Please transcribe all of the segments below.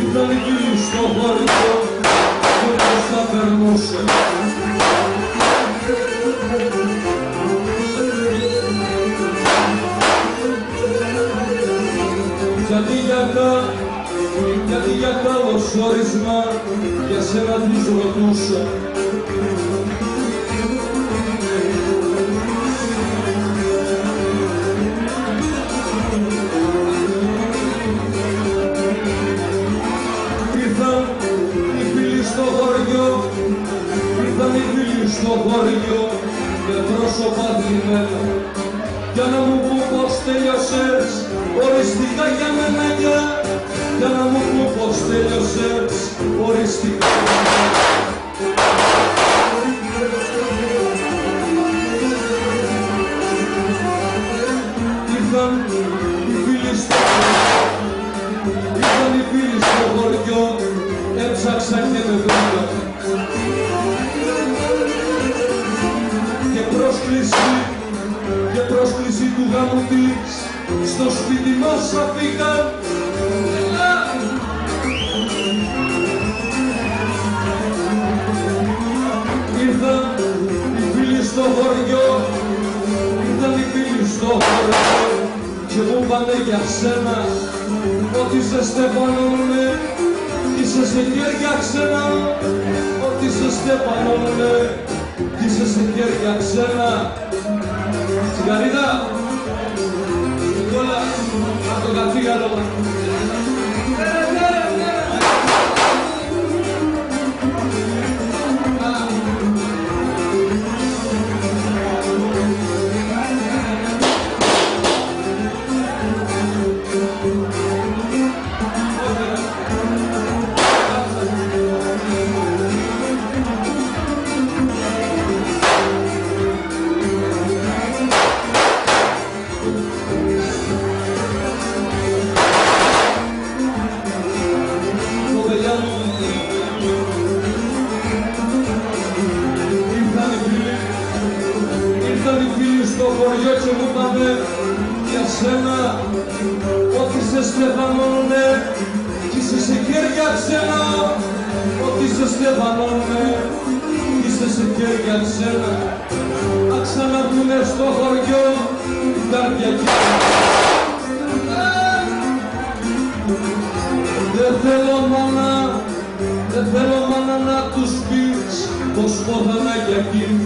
Ήρθαν οι φίλοι στο χωριό και πώς θα περνούσε. Γιατί για καλωσόρισμα για σένα τους ρωτούσα. Ήρθαν οι φίλοι στο χωριό με πρόσωπα ντυμένα για να μου πούν πως τέλειωσες οριστικά για μένα, για να μου πούν πως τέλειωσες οριστικά για μένα. Ήρθαν οι φίλοι στο χωριό, έψαξαν και με βρήκαν. Και πρόσκληση του γάμου της στο σπίτι μας αφήκαν. Ήρθαν οι φίλοι στο χωριό, και μου είπανε για σένα ότι σε στεφανώνουνε, είσαι σε χέρια ξένα, ότι σε στεφανώνουνε, είσαι σε χέρια ξένα. Τσιγαρίδα, Νικόλα, από το καθήγαλο. Στο χωριό και μου είπανε για σένα ότι σε στεφανώνουνε κι είσαι σε χέρια ξένα, ότι σε στεφανώνουνε κι είσαι σε χέρια ξένα. Να ξαναβγουνε στο χωριό την Καρδιακή. Δεν θέλω μάνα να τους πεις πως πόθανα για εκείνη.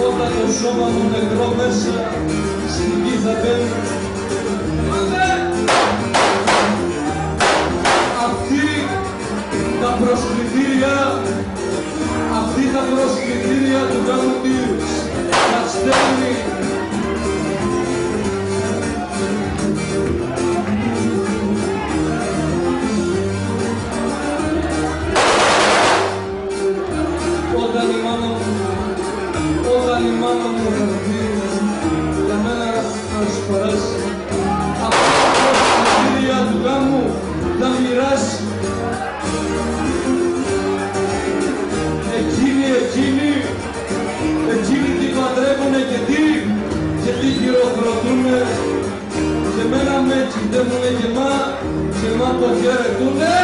Όταν το σώμα μου νεκρό μέσα στην γη θα μπαίνει, αυτή τα προσκλητήρια του γάμου της θα στέλνει. Όταν η μάνα μου θα έρθει για μένα να σου περάσει, αυτά τα προσκλητήρια του γάμου θα μοιράσει. Εκείνοι τι παντρεύουνε και τι χειροκροτούνε, και μένα με κοιτεύουνε και μα το χαιρετούνε.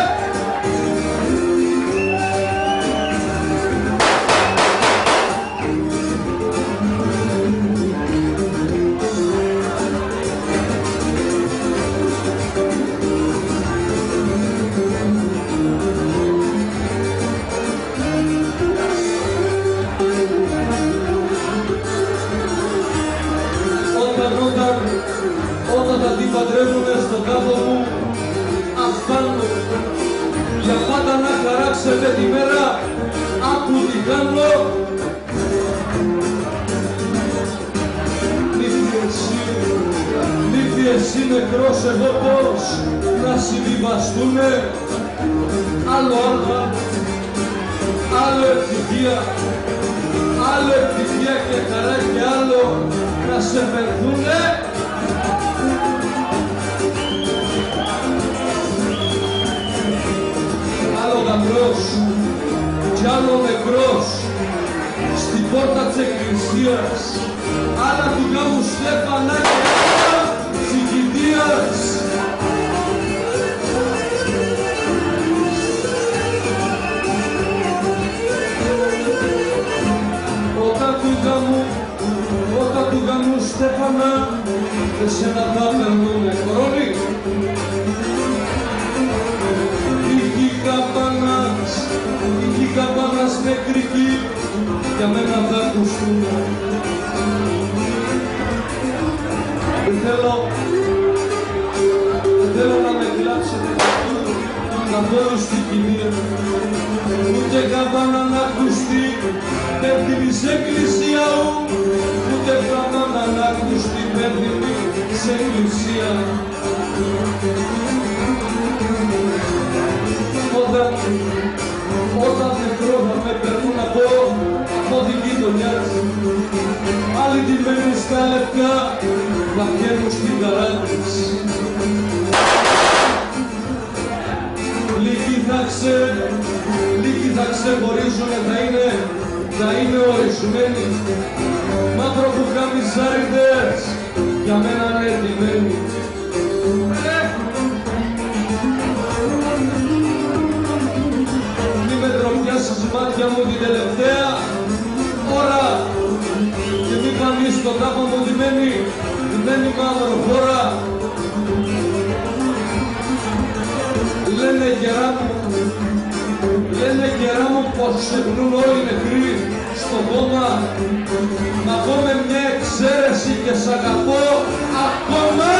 Όταν τα τι παντρεύουνε στον τάφο μου, αφάνω για πάντα να χαράξετε τη μέρα, άκου τι κάνω. Νύφη εσύ νεκρός, εγώ πώς να συμβιβαστούνε. Άλλο ευτυχία και χαρά και άλλο να σε φερθούνε. μικρός στην πόρτα της εκκλησίας, άλλα του γάμου Στέφανα και άλλα της κηδείας. Όταν του γάμου Στέφανα, εσένα θα περνούνε χρόνοι. Είχε καμπάνας νεκρική, για μένα θα ακουστούν. Δεν θέλω να με κλάψετε καθόλου στην κηδεία, ούτε καμπάνα να ακουστεί πέφτει της εκκλησία μου, ούτε καμπάνα να ακουστεί πέφτει της εκκλησία. Όταν νεκρό θα με περνούν από την γειτονιά της, άλλοι ντυμένοι στα λευκά θα βγαίνουν στην καρά της. Λίγοι θα ξεχωρίζουνε, θα είναι ορισμένοι, μαύρο που καμιζάριδες για μένα είναι ντυμένοι. Στις μάτια μου την τελευταία ώρα και μη φανείς στον τάφο μου ντυμένη μαύρο χώρα. Λένε γερά μου πως ξεχνούν όλοι οι νεκροί στο κόμμα, μα εγώ με μια εξαίρεση και σ' αγαπώ ακόμα.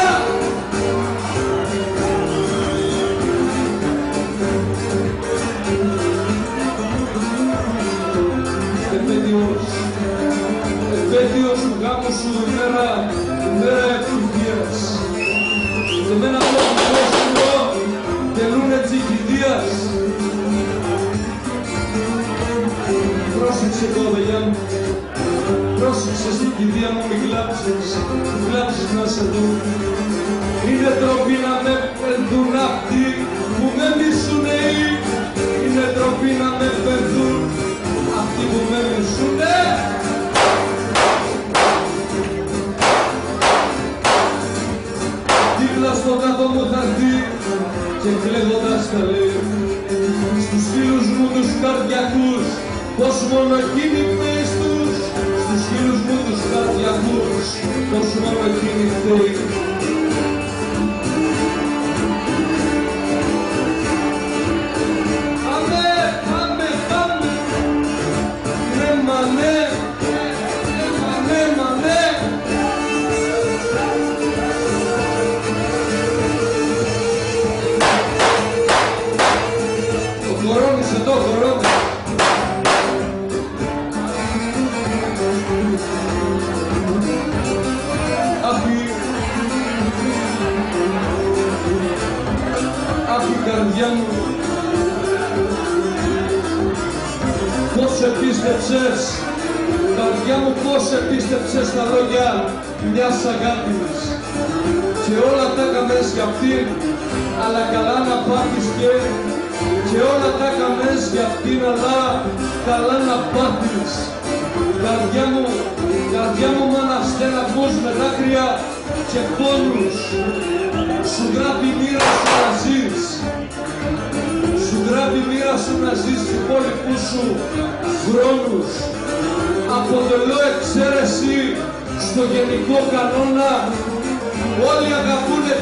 Επέτειος του γάμου σου ημέρα ευτυχίας. Σε μένα το κόσμο τελούνε της κηδείας. Πρόσεξε κοπελιά μου, πρόσεξε στην κηδεία μου, μη κλάψεις να σε δουν. Είναι ντροπή να με πενθούν αυτοί που με μισουνε, είναι ντροπή να με πενθούν αυτοί που με μισουνε. Δίπλα στον τάφο μου θα έρθει και κλαίγοντας θα λέει στους φίλους μου τους καρδιακούς πως μόνο εκείνοι φταίει στους, στους φίλους μου τους καρδιακούς πως μόνο εκείνοι φταίει. Καρδιά μου, πώς επίστεψες, καρδιά μου, πώς επίστεψες τα λόγια μιας αγάπης και όλα τα έκαμες για αυτήν, αλλά καλά να πάθεις και όλα τα έκαμες για αυτήν, αλλά καλά να πάθεις. Καρδιά μου, μάνα στεναχούς με δάκρυα και πόνους, σου γράφει η μοίρα σου να ζεις. Σου γράφει η μοίρα σου να ζεις στους υπόλοιπους σου χρόνους. Αποτελώ εξαίρεση στο γενικό κανόνα. Όλοι αγαπούνε